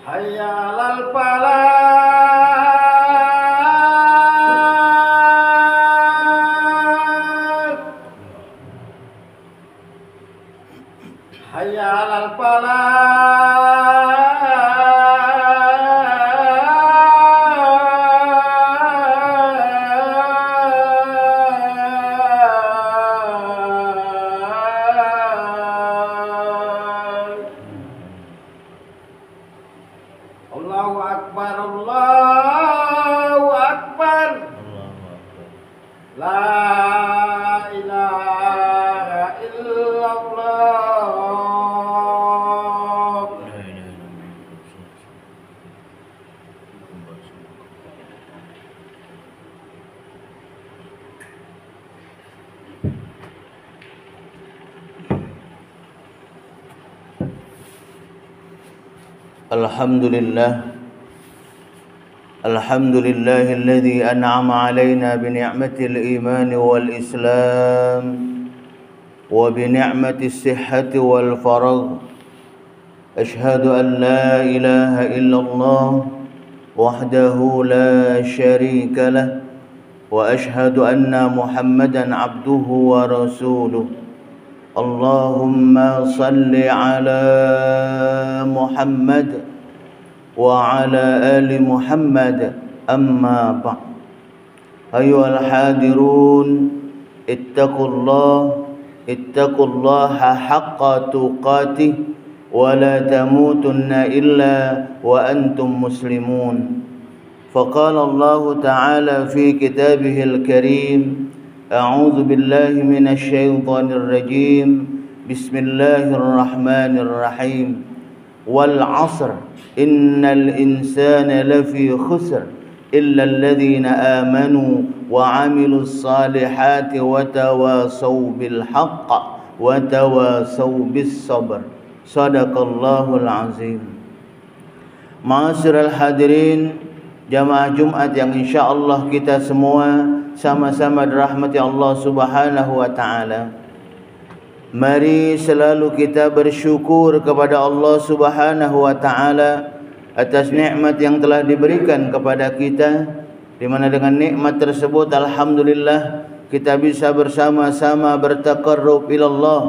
Hayya 'alal falah. Hayya 'alal Allahu Akbar, Allahu Akbar. La ilaha illallah. الحمد لله الذي أنعم علينا بنعمة الإيمان والإسلام وبنعمة الصحة والفراغ. أشهد أن لا إله إلا الله وحده لا شريك له وأشهد أن محمدا عبده ورسوله. اللهم صل على محمد وعلى آل محمد. أما بعد، أيها الحاضرون، اتقوا الله حق تقاته ولا تموتن إلا وأنتم مسلمون. فقال الله تعالى في كتابه الكريم: أعوذ بالله من الشيطان الرجيم. بسم الله الرحمن الرحيم. والعصر إن الإنسان لفي خسر إلا الذين آمنوا وعملوا الصالحات وتواصوا بالحق وتواصوا بالصبر. صدق الله العظيم. Ma'asyiral hadirin, jamaah Jumat yang insyaallah kita semua sama-sama dirahmati Allah Subhanahu wa taala. Mari selalu kita bersyukur kepada Allah Subhanahu wa taala atas nikmat yang telah diberikan kepada kita, di mana dengan nikmat tersebut alhamdulillah kita bisa bersama-sama bertaqarrub ila Allah,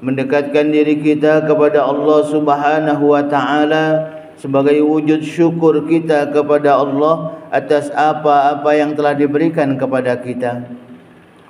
mendekatkan diri kita kepada Allah Subhanahu wa taala sebagai wujud syukur kita kepada Allah atas apa-apa yang telah diberikan kepada kita.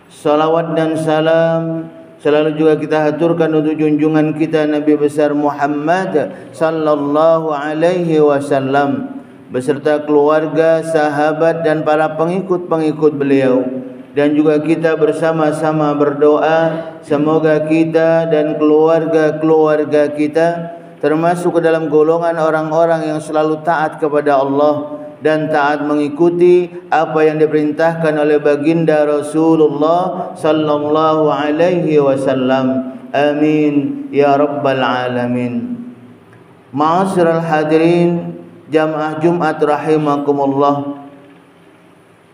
Salawat dan salam selalu juga kita haturkan untuk junjungan kita Nabi besar Muhammad sallallahu alaihi wasallam beserta keluarga, sahabat dan para pengikut-pengikut beliau. Dan juga kita bersama-sama berdoa semoga kita dan keluarga-keluarga kita termasuk ke dalam golongan orang-orang yang selalu taat kepada Allah dan taat mengikuti apa yang diperintahkan oleh baginda Rasulullah sallallahu alaihi wasallam. Amin ya rabbal alamin. Ma'asyiral hadirin, jamaah Jumat rahimakumullah.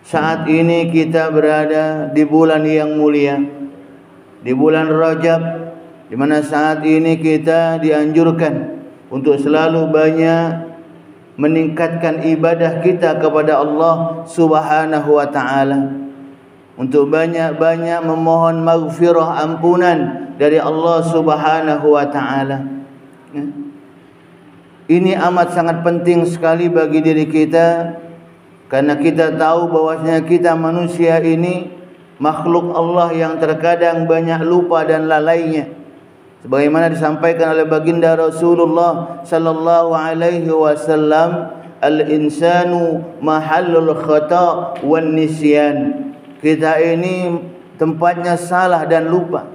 Saat ini kita berada di bulan yang mulia, di bulan Rajab, di mana saat ini kita dianjurkan untuk selalu banyak meningkatkan ibadah kita kepada Allah Subhanahu wa taala, untuk banyak-banyak memohon maghfirah, ampunan dari Allah Subhanahu wa taala. Ini amat sangat penting sekali bagi diri kita, karena kita tahu bahwasanya kita manusia ini makhluk Allah yang terkadang banyak lupa dan lalainya. Sebagaimana disampaikan oleh baginda Rasulullah sallallahu alaihi wasallam, al-insanu mahallul khata' wan nisyan. Kita ini tempatnya salah dan lupa.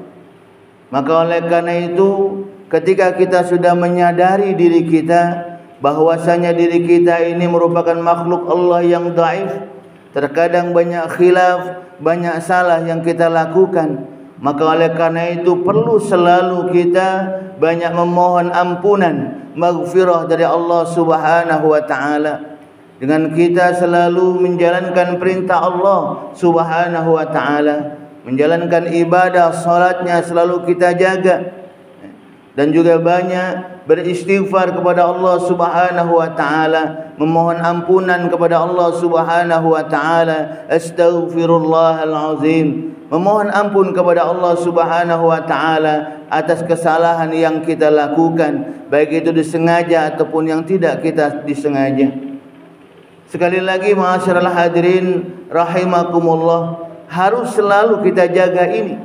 Maka oleh karena itu, ketika kita sudah menyadari diri kita bahwasanya diri kita ini merupakan makhluk Allah yang dhaif, terkadang banyak khilaf, banyak salah yang kita lakukan, maka oleh karena itu perlu selalu kita banyak memohon ampunan, maghfirah dari Allah Subhanahu wa taala. Dengan kita selalu menjalankan perintah Allah Subhanahu wa taala, menjalankan ibadah salatnya selalu kita jaga. dan juga banyak beristighfar kepada Allah Subhanahu wa taala, memohon ampunan kepada Allah Subhanahu wa taala. Astaghfirullahal azim, memohon ampun kepada Allah Subhanahu wa taala atas kesalahan yang kita lakukan, baik itu disengaja ataupun yang tidak kita disengaja. Sekali lagi ma'asyiral hadirin rahimakumullah, harus selalu kita jaga ini,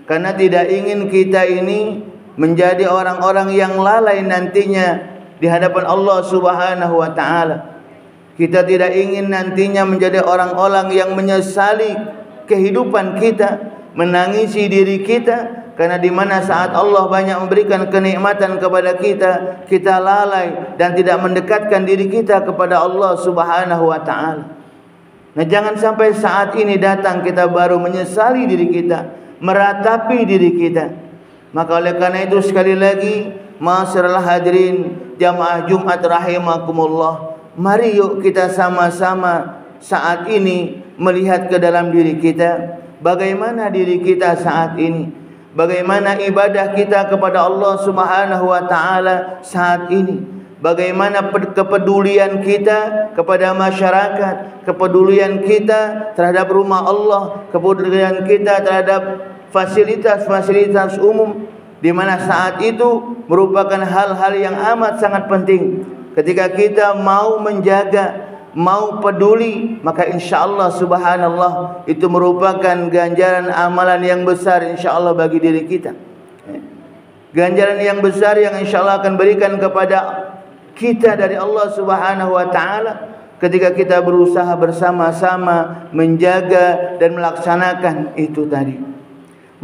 karena tidak ingin kita ini menjadi orang-orang yang lalai nantinya di hadapan Allah Subhanahu wa taala. Kita tidak ingin nantinya menjadi orang-orang yang menyesali kehidupan kita, menangisi diri kita, karena di mana saat Allah banyak memberikan kenikmatan kepada kita, kita lalai dan tidak mendekatkan diri kita kepada Allah Subhanahu wa taala. Nah, jangan sampai saat ini datang kita baru menyesali diri kita, meratapi diri kita. Maka oleh karena itu sekali lagi ma'asyiral hadirin jamaah Jumat rahimakumullah, mari yuk kita sama-sama saat ini melihat ke dalam diri kita, bagaimana diri kita saat ini, bagaimana ibadah kita kepada Allah Subhanahu wa taala saat ini, bagaimana kepedulian kita kepada masyarakat, kepedulian kita terhadap rumah Allah, kepedulian kita terhadap fasilitas-fasilitas umum, di mana saat itu merupakan hal-hal yang amat sangat penting. Ketika kita mau menjaga, mau peduli, maka insyaallah subhanallah itu merupakan ganjaran amalan yang besar insyaallah bagi diri kita. Ganjaran yang besar yang insyaallah akan berikan kepada kita dari Allah Subhanahu wa taala ketika kita berusaha bersama-sama menjaga dan melaksanakan itu tadi.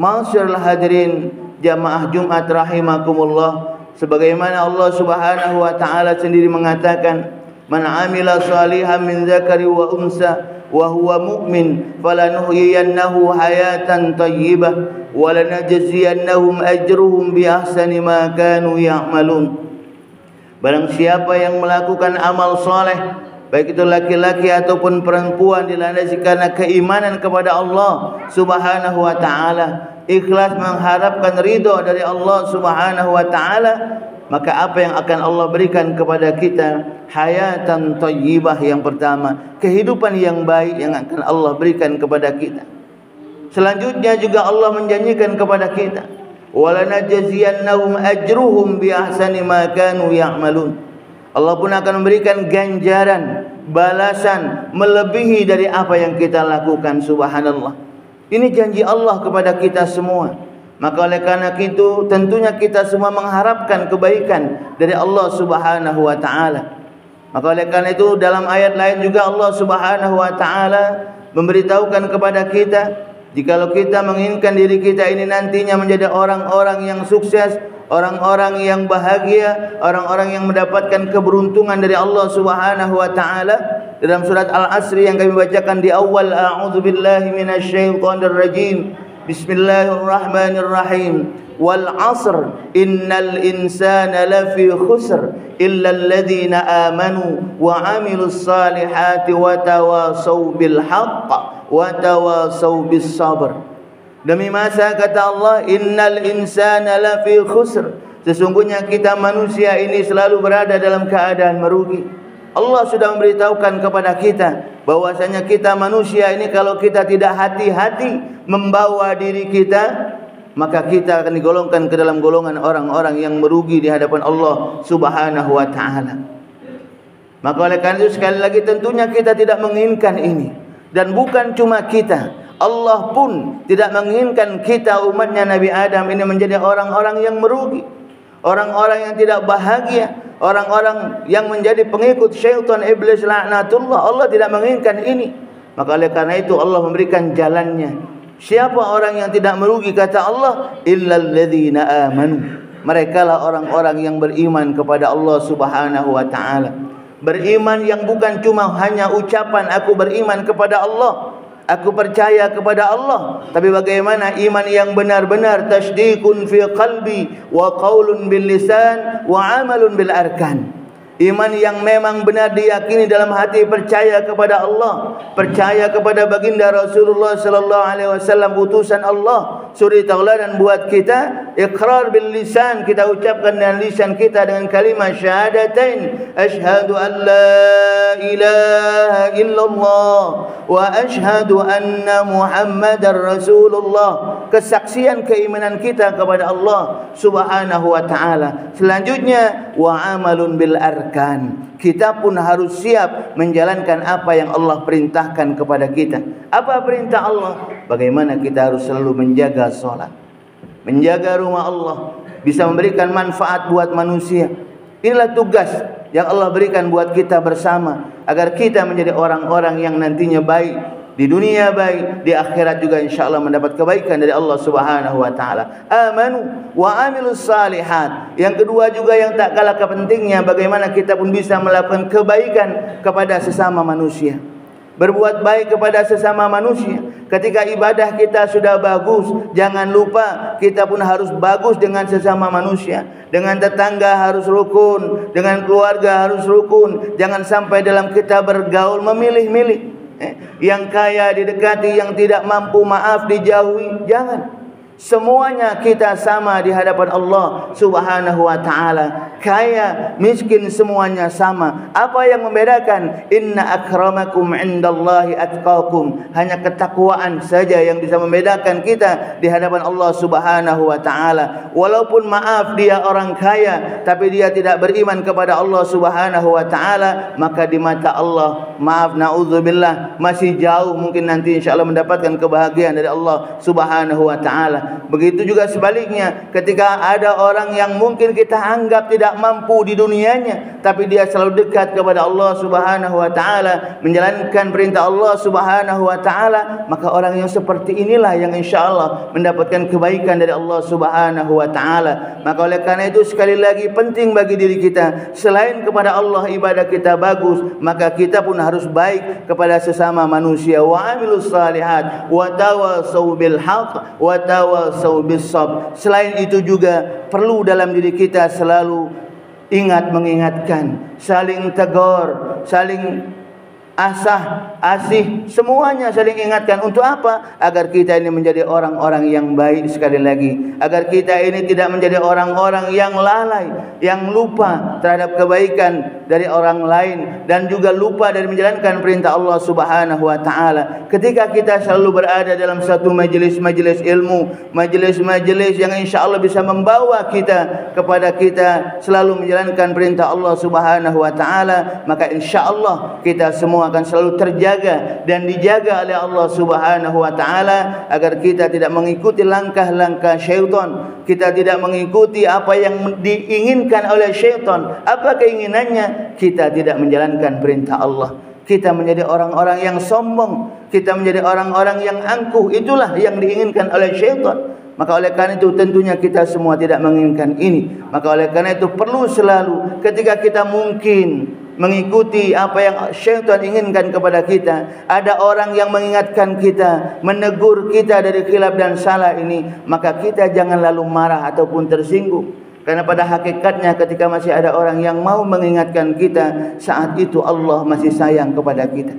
Ma'asyiral hadirin jamaah Jumat rahimakumullah, sebagaimana Allah Subhanahu wa taala sendiri mengatakan, man amila salihan min dzakari wa unsa wa huwa mu'min falanuhyiyannahu hayatan thayyibah wa lanajziyannahum ajruhum bi ahsani ma kanu ya'malun. Barang siapa yang melakukan amal soleh, baik itu laki-laki ataupun perempuan, dilandasi karena keimanan kepada Allah Subhanahu wa taala, ikhlas mengharapkan ridho dari Allah Subhanahu wa taala, maka apa yang akan Allah berikan kepada kita? Hayatan thayyibah, yang pertama, kehidupan yang baik yang akan Allah berikan kepada kita. Selanjutnya juga Allah menjanjikan kepada kita, walanajziyannahum ajruhum bi ahsani ma kanu ya'malun. Allah pun akan memberikan ganjaran, balasan melebihi dari apa yang kita lakukan. Subhanallah. Ini janji Allah kepada kita semua. Maka oleh karena itu tentunya kita semua mengharapkan kebaikan dari Allah Subhanahu wa taala. Maka oleh karena itu dalam ayat lain juga Allah Subhanahu wa taala memberitahukan kepada kita, jikalau kita menginginkan diri kita ini nantinya menjadi orang-orang yang sukses, orang-orang yang bahagia, orang-orang yang mendapatkan keberuntungan dari Allah Subhanahu wa taala, dalam surat Al-Asr yang kami bacakan di awal, a'udzubillahi minasyaitonir rajim. Bismillahirrahmanirrahim. Wal 'asr innal insana lafi khusr illa alladhina amanu wa 'amilus salihati wa tawasaw bil haqq wa tawasaw bis sabr. Demi masa, kata Allah, innal insana lafi khusr, sesungguhnya kita manusia ini selalu berada dalam keadaan merugi. Allah sudah memberitahukan kepada kita bahwasanya kita manusia ini kalau kita tidak hati-hati membawa diri kita, maka kita akan digolongkan ke dalam golongan orang-orang yang merugi di hadapan Allah Subhanahu wa taala. Maka oleh karena itu sekali lagi tentunya kita tidak menginginkan ini, dan bukan cuma kita, Allah pun tidak menginginkan kita umatnya Nabi Adam ini menjadi orang-orang yang merugi, orang-orang yang tidak bahagia, orang-orang yang menjadi pengikut syaitan iblis laknatullah. Allah tidak menginginkan ini. Maka oleh karena itu Allah memberikan jalannya. Siapa orang yang tidak merugi, kata Allah, illal ladzina amanu, merekalah orang-orang yang beriman kepada Allah Subhanahu wa taala. Beriman yang bukan cuma hanya ucapan aku beriman kepada Allah, aku percaya kepada Allah, tapi bagaimana iman yang benar-benar, tasdiqun fi qalbi wa qaulun bil lisan wa amalun bil arkan. Iman yang memang benar diyakini dalam hati, percaya kepada Allah, percaya kepada baginda Rasulullah sallallahu alaihi wasallam, utusan Allah, suri tauladan buat kita. Iqrar bil lisan, kita ucapkan dengan lisan kita dengan kalimat syahadatain, asyhadu an la ilaha illallah wa asyhadu anna muhammadar rasulullah. Kesaksian keimanan kita kepada Allah Subhanahu wa taala. Selanjutnya wa amalun bil arkan, kita pun harus siap menjalankan apa yang Allah perintahkan kepada kita. Apa perintah Allah? Bagaimana kita harus selalu menjaga salat, menjaga rumah Allah, bisa memberikan manfaat buat manusia. Inilah tugas yang Allah berikan buat kita bersama, agar kita menjadi orang-orang yang nantinya baik di dunia, baik di akhirat juga, insyaallah mendapat kebaikan dari Allah Subhanahu wa taala. Amanu wa amilus salihat. Yang kedua juga yang tak kalah pentingnya, bagaimana kita pun bisa melakukan kebaikan kepada sesama manusia. Berbuat baik kepada sesama manusia. Ketika ibadah kita sudah bagus, jangan lupa kita pun harus bagus dengan sesama manusia. Dengan tetangga harus rukun, dengan keluarga harus rukun. Jangan sampai dalam kita bergaul memilih-milih. Yang kaya didekati, yang tidak mampu maaf dijauhi. Jangan. Semuanya kita sama di hadapan Allah Subhanahu wa taala. Kaya, miskin, semuanya sama. Apa yang membedakan? Inna akramakum indallahi atqakum. Hanya ketakwaan saja yang bisa membedakan kita di hadapan Allah Subhanahu wa taala. Walaupun maaf dia orang kaya, tapi dia tidak beriman kepada Allah Subhanahu wa taala, maka di mata Allah, maaf, naudzubillah, masih jauh mungkin nanti insyaallah mendapatkan kebahagiaan dari Allah Subhanahu wa taala. Begitu juga sebaliknya, ketika ada orang yang mungkin kita anggap tidak mampu di dunianya, tapi dia selalu dekat kepada Allah Subhanahu wa taala, menjalankan perintah Allah Subhanahu wa taala, maka orang yang seperti inilah yang insyaallah mendapatkan kebaikan dari Allah Subhanahu wa taala. Maka oleh karena itu sekali lagi penting bagi diri kita, selain kepada Allah ibadah kita bagus, maka kita pun harus baik kepada sesama manusia. Wa amilus salihat wa tawasau bil haqq wa tawasau bis sabr. Selain itu juga perlu dalam diri kita selalu ingat mengingatkan, saling tegur, saling asih, semuanya saling ingatkan. Untuk apa? Agar kita ini menjadi orang-orang yang baik. Sekali lagi, agar kita ini tidak menjadi orang-orang yang lalai, yang lupa terhadap kebaikan dari orang lain, dan juga lupa dari menjalankan perintah Allah Subhanahu wa taala. Ketika kita selalu berada dalam satu majelis-majelis ilmu, majelis-majelis yang insyaallah bisa membawa kita kepada kita selalu menjalankan perintah Allah Subhanahu wa taala, maka insyaallah kita semua akan selalu terjaga dan dijaga oleh Allah Subhanahu wa taala, agar kita tidak mengikuti langkah-langkah syaitan, kita tidak mengikuti apa yang diinginkan oleh syaitan. Apa keinginannya? Kita tidak menjalankan perintah Allah. Kita menjadi orang-orang yang sombong, kita menjadi orang-orang yang angkuh. Itulah yang diinginkan oleh syaitan. Maka oleh karena itu tentunya kita semua tidak menginginkan ini. Maka oleh karena itu perlu selalu ketika kita mungkin mengikuti apa yang syaitan inginkan kepada kita, ada orang yang mengingatkan kita, menegur kita dari khilaf dan salah ini, maka kita jangan lalu marah ataupun tersinggung. Karena pada hakikatnya ketika masih ada orang yang mau mengingatkan kita, saat itu Allah masih sayang kepada kita.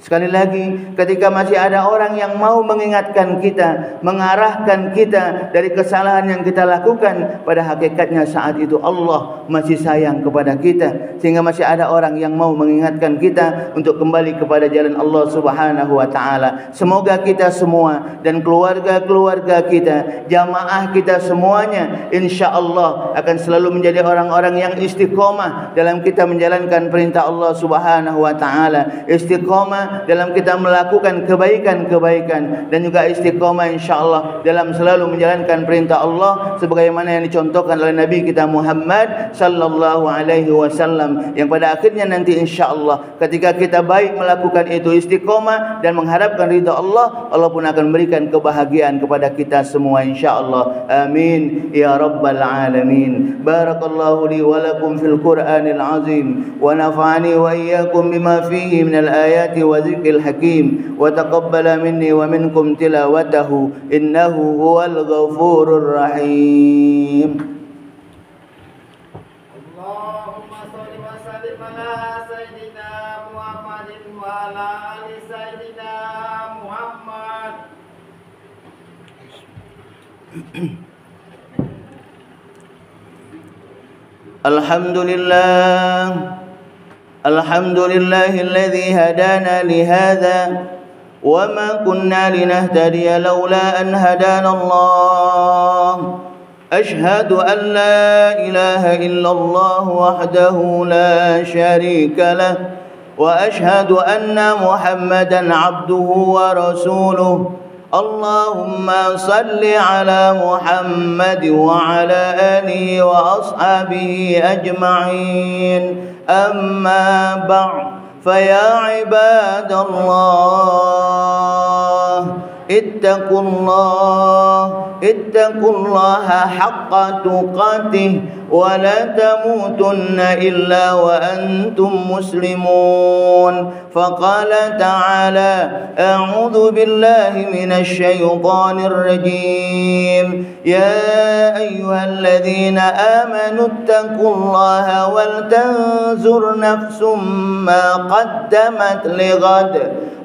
Sekali lagi, ketika masih ada orang yang mau mengingatkan kita, mengarahkan kita dari kesalahan yang kita lakukan, pada hakikatnya saat itu Allah masih sayang kepada kita, sehingga masih ada orang yang mau mengingatkan kita untuk kembali kepada jalan Allah Subhanahu wa taala. Semoga kita semua dan keluarga-keluarga kita, jamaah kita semuanya, insyaallah akan selalu menjadi orang-orang yang istiqomah dalam kita menjalankan perintah Allah Subhanahu wa taala, istiqomah dalam kita melakukan kebaikan-kebaikan, dan juga istiqomah insyaallah dalam selalu menjalankan perintah Allah sebagaimana yang dicontohkan oleh Nabi kita Muhammad sallallahu alaihi wasallam, yang pada akhirnya nanti insyaallah ketika kita baik melakukan itu, istiqomah dan mengharapkan ridha Allah, Allah pun akan memberikan kebahagiaan kepada kita semua insyaallah. Amin ya rabbal alamin. Barakallahu li wa lakum fil Qur'anil azim wa nafa'ani wa iyyakum bima fihi minal ayati wa dzikril hakim wa taqabbala minni wa minkum tilawatahu innahu huwal ghafurur rahim. Allahumma sholli wa sallim ala sayyidina Muhammadin wa ala ali sayyidina Muhammad. الحمد لله الذي هدانا لهذا وما كنا لنهتدي لولا أن هدانا الله. أشهد أن لا إله إلا الله وحده لا شريك له وأشهد أن محمدا عبده ورسوله. اللهم صل على محمد وعلى آله وأصحابه أجمعين. أما بعد، فيا عباد الله اتقوا الله حق تقاته ولا تموتن إلا وأنتم مسلمون. فقال تعالى: أعوذ بالله من الشيطان الرجيم. يا أيها الذين آمنوا اتقوا الله ولتنظر نفس ما قدمت لغد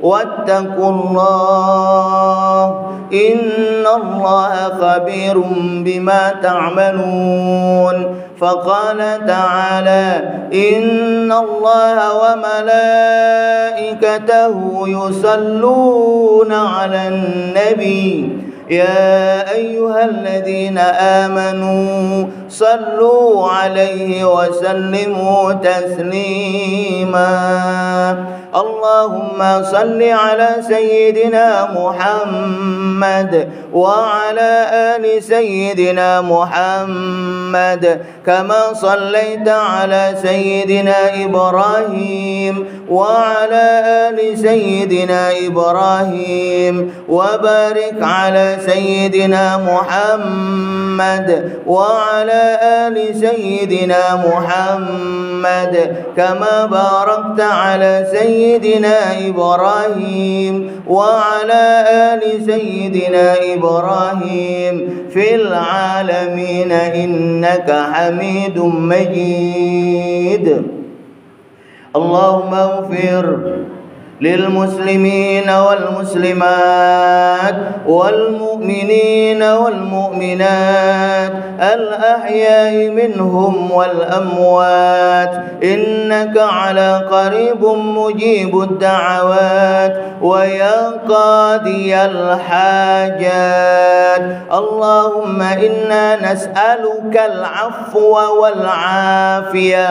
واتقوا الله إن الله خبير بما تعملون. فقال تعالى: إن الله وملائكته يصلون على النبي يا أيها الذين آمنوا صلوا عليه وسلموا تسليما. اللهم صل على سيدنا محمد وعلى آل سيدنا محمد كما صليت على سيدنا إبراهيم وعلى آل سيدنا إبراهيم وبارك على سيدنا محمد وعلى آل سيدنا محمد كما باركت على سيدنا إبراهيم وعلى آل سيدنا إبراهيم في العالمين إنك حميد مجيد. اللهم اغفر للمسلمين والمسلمات والمؤمنين والمؤمنات الأحياء منهم والأموات إنك على قريب مجيب الدعوات ويا قاضي الحاجات. اللهم إنا نسألك العفو والعافية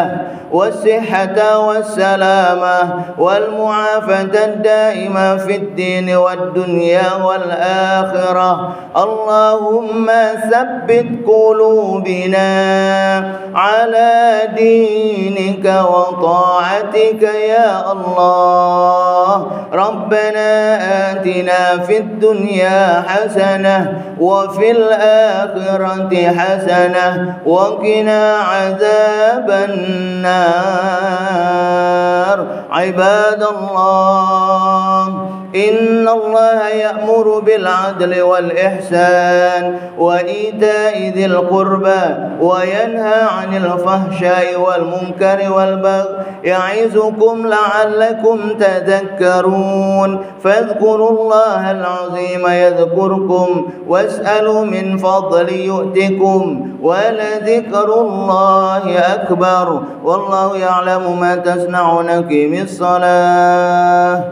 والصحة والسلامة والمعافاة الدائمة في الدين والدنيا والآخرة. اللهم ثبت قلوبنا على دينك وطاعتك يا الله. ربنا آتنا في الدنيا حسنة وفي الآخرة حسنة وقنا عذاب النار. عباد الله، إن الله يأمر بالعدل والإحسان وإيتاء ذي القربى وينهى عن الفحشاء والمنكر والبغي يعظكم لعلكم تذكرون. فاذكروا الله العظيم يذكركم واسألوا من فضل يؤتكم ولذكر الله أكبر والله يعلم ما تصنعون. قم الصلاة.